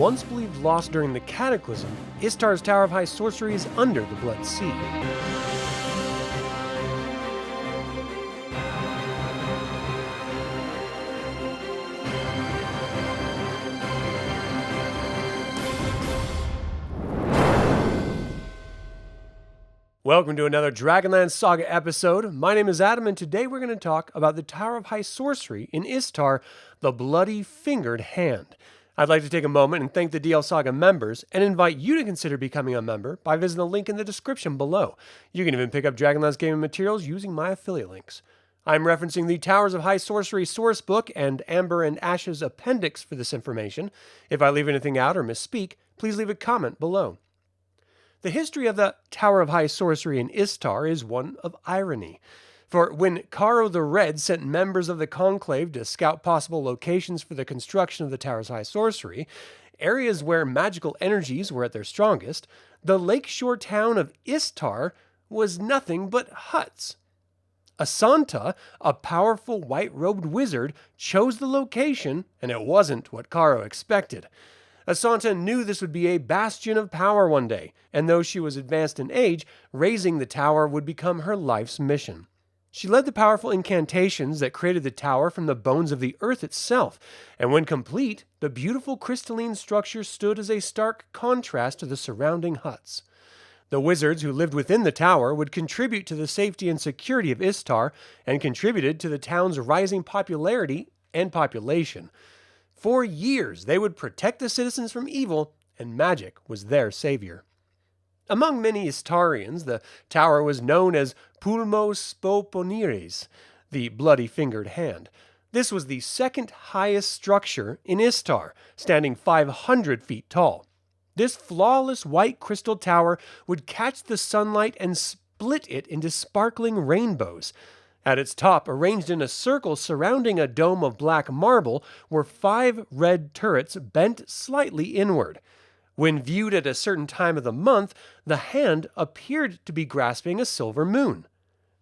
Once believed lost during the Cataclysm, Istar's Tower of High Sorcery is under the Blood Sea. Welcome to another DragonLance Saga episode. My name is Adam, and today we're going to talk about the Tower of High Sorcery in Istar, the Bloody Fingered Hand. I'd like to take a moment and thank the DL Saga members, and invite you to consider becoming a member by visiting the link in the description below. You can even pick up DragonLance gaming materials using my affiliate links. I'm referencing the Towers of High Sorcery source book and Amber and Ash's appendix for this information. If I leave anything out or misspeak, please leave a comment below. The history of the Tower of High Sorcery in Istar is one of irony. For when Kharro the Red sent members of the Conclave to scout possible locations for the construction of the Tower's High Sorcery, areas where magical energies were at their strongest, the lakeshore town of Istar was nothing but huts. Asanta, a powerful white-robed wizard, chose the location, and it wasn't what Kharro expected. Asanta knew this would be a bastion of power one day, and though she was advanced in age, raising the tower would become her life's mission. She led the powerful incantations that created the tower from the bones of the earth itself, and when complete, the beautiful crystalline structure stood as a stark contrast to the surrounding huts. The wizards who lived within the tower would contribute to the safety and security of Istar, and contributed to the town's rising popularity and population. For years, they would protect the citizens from evil, and magic was their savior. Among many Istarians, the tower was known as Pulmo Spoponiris, the Bloody Fingered Hand. This was the second highest structure in Istar, standing 500 feet tall. This flawless white crystal tower would catch the sunlight and split it into sparkling rainbows. At its top, arranged in a circle surrounding a dome of black marble, were 5 red turrets bent slightly inward. When viewed at a certain time of the month, the hand appeared to be grasping a silver moon.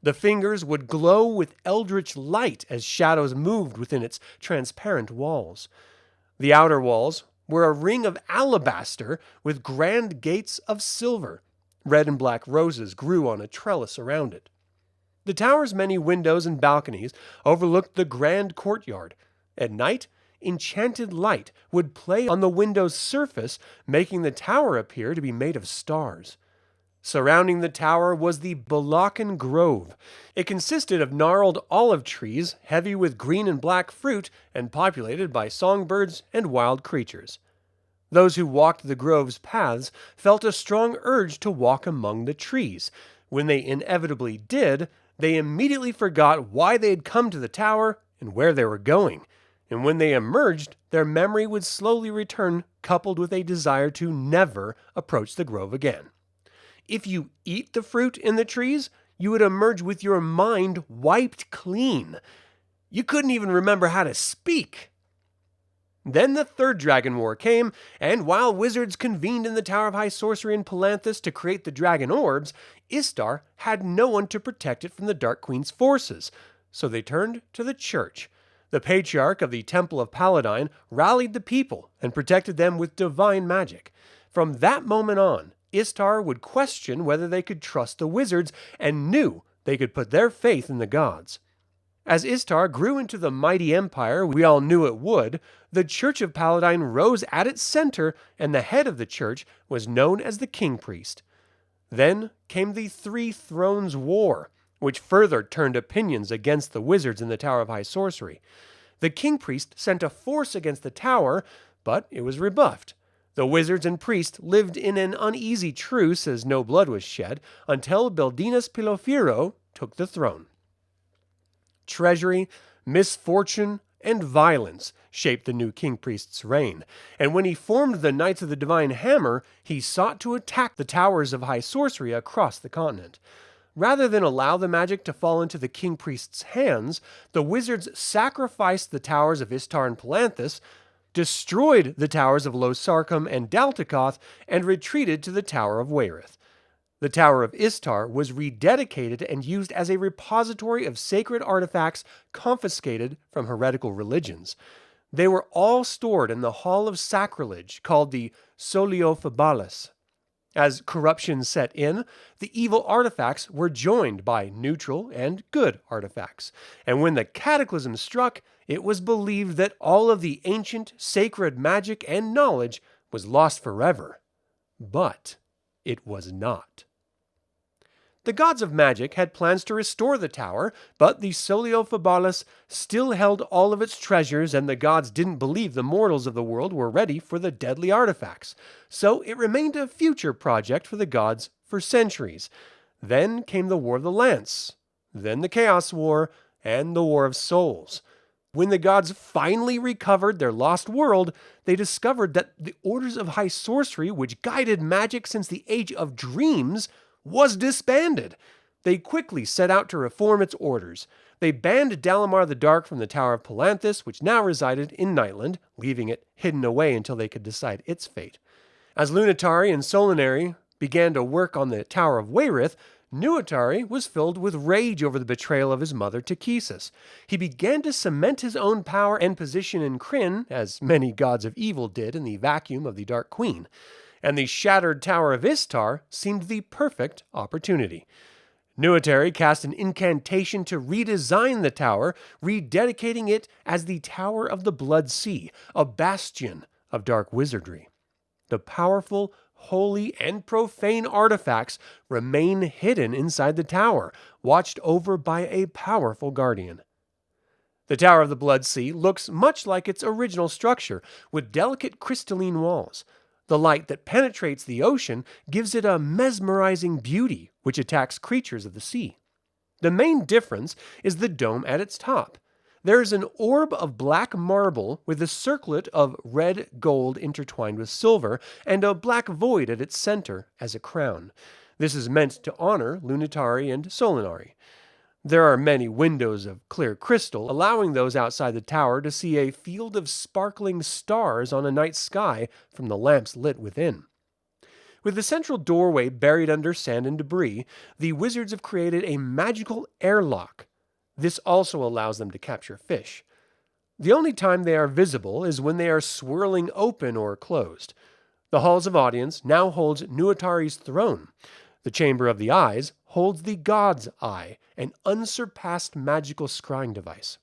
The fingers would glow with eldritch light as shadows moved within its transparent walls. The outer walls were a ring of alabaster with grand gates of silver. Red and black roses grew on a trellis around it. The tower's many windows and balconies overlooked the grand courtyard. At night, enchanted light would play on the window's surface, making the tower appear to be made of stars. Surrounding the tower was the Balakan Grove. It consisted of gnarled olive trees, heavy with green and black fruit, and populated by songbirds and wild creatures. Those who walked the grove's paths felt a strong urge to walk among the trees. When they inevitably did, they immediately forgot why they had come to the tower and where they were going. And when they emerged, their memory would slowly return, coupled with a desire to never approach the grove again. If you eat the fruit in the trees, you would emerge with your mind wiped clean. You couldn't even remember how to speak. Then the Third Dragon War came, and while wizards convened in the Tower of High Sorcery in Palanthas to create the dragon orbs, Istar had no one to protect it from the Dark Queen's forces, so they turned to the Church. The patriarch of the Temple of Paladine rallied the people and protected them with divine magic. From that moment on, Istar would question whether they could trust the wizards, and knew they could put their faith in the gods. As Istar grew into the mighty empire we all knew it would, the Church of Paladine rose at its center, and the head of the church was known as the King Priest. Then came the Three Thrones War, which further turned opinions against the wizards in the Tower of High Sorcery. The King Priest sent a force against the tower, but it was rebuffed. The wizards and priests lived in an uneasy truce as no blood was shed, until Beldinus Pilofiro took the throne. Treachery, misfortune, and violence shaped the new King Priest's reign, and when he formed the Knights of the Divine Hammer, he sought to attack the Towers of High Sorcery across the continent. Rather than allow the magic to fall into the King Priest's hands, the wizards sacrificed the towers of Istar and Palanthas, destroyed the towers of Losarkam and Daltakoth, and retreated to the Tower of Wayreth. The Tower of Istar was rededicated and used as a repository of sacred artifacts confiscated from heretical religions. They were all stored in the Hall of Sacrilege called the Soliophobales. As corruption set in, the evil artifacts were joined by neutral and good artifacts, and when the Cataclysm struck, it was believed that all of the ancient, sacred magic and knowledge was lost forever. But it was not. The gods of magic had plans to restore the tower, but the Soliophobales still held all of its treasures, and the gods didn't believe the mortals of the world were ready for the deadly artifacts. So it remained a future project for the gods for centuries. Then came the War of the Lance, then the Chaos War, and the War of Souls. When the gods finally recovered their lost world, they discovered that the Orders of High Sorcery, which guided magic since the Age of Dreams, was disbanded. They quickly set out to reform its orders. They banned Dalamar the Dark from the Tower of Palanthas, which now resided in Nightland, leaving it hidden away until they could decide its fate. As Lunitari and Solinari began to work on the Tower of Wayrith, Nuitari was filled with rage over the betrayal of his mother Takhisis. He began to cement his own power and position in Krynn, as many gods of evil did in the vacuum of the Dark Queen. And the shattered Tower of Istar seemed the perfect opportunity. Nuitari cast an incantation to redesign the tower, rededicating it as the Tower of the Blood Sea, a bastion of dark wizardry. The powerful, holy, and profane artifacts remain hidden inside the tower, watched over by a powerful guardian. The Tower of the Blood Sea looks much like its original structure, with delicate crystalline walls. The light that penetrates the ocean gives it a mesmerizing beauty, which attacks creatures of the sea. The main difference is the dome at its top. There is an orb of black marble with a circlet of red gold intertwined with silver, and a black void at its center as a crown. This is meant to honor Lunitari and Solinari. There are many windows of clear crystal, allowing those outside the tower to see a field of sparkling stars on a night sky from the lamps lit within. With the central doorway buried under sand and debris, the wizards have created a magical airlock. This also allows them to capture fish. The only time they are visible is when they are swirling open or closed. The Halls of Audience now holds Nuitari's throne. The Chamber of the Eyes holds the God's Eye, an unsurpassed magical scrying device.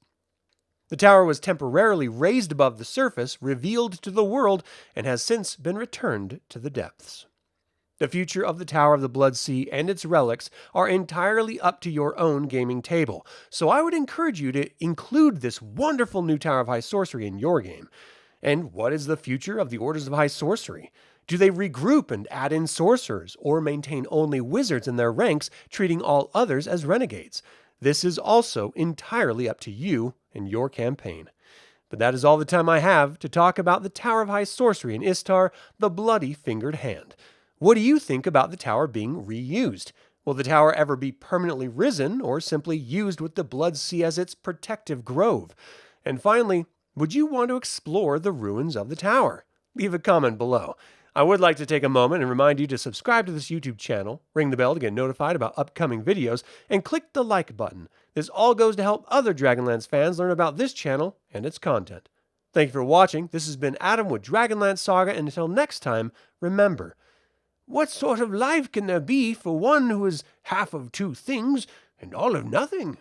The tower was temporarily raised above the surface, revealed to the world, and has since been returned to the depths. The future of the Tower of the Blood Sea and its relics are entirely up to your own gaming table, so I would encourage you to include this wonderful new Tower of High Sorcery in your game. And what is the future of the Orders of High Sorcery? Do they regroup and add in sorcerers, or maintain only wizards in their ranks, treating all others as renegades? This is also entirely up to you and your campaign. But that is all the time I have to talk about the Tower of High Sorcery in Istar, the Bloody Fingered Hand. What do you think about the tower being reused? Will the tower ever be permanently risen, or simply used with the Blood Sea as its protective grove? And finally, would you want to explore the ruins of the tower? Leave a comment below. I would like to take a moment and remind you to subscribe to this YouTube channel, ring the bell to get notified about upcoming videos, and click the like button. This all goes to help other Dragonlance fans learn about this channel and its content. Thank you for watching. This has been Adam with DragonLance Saga, and until next time, remember, what sort of life can there be for one who is half of two things and all of nothing?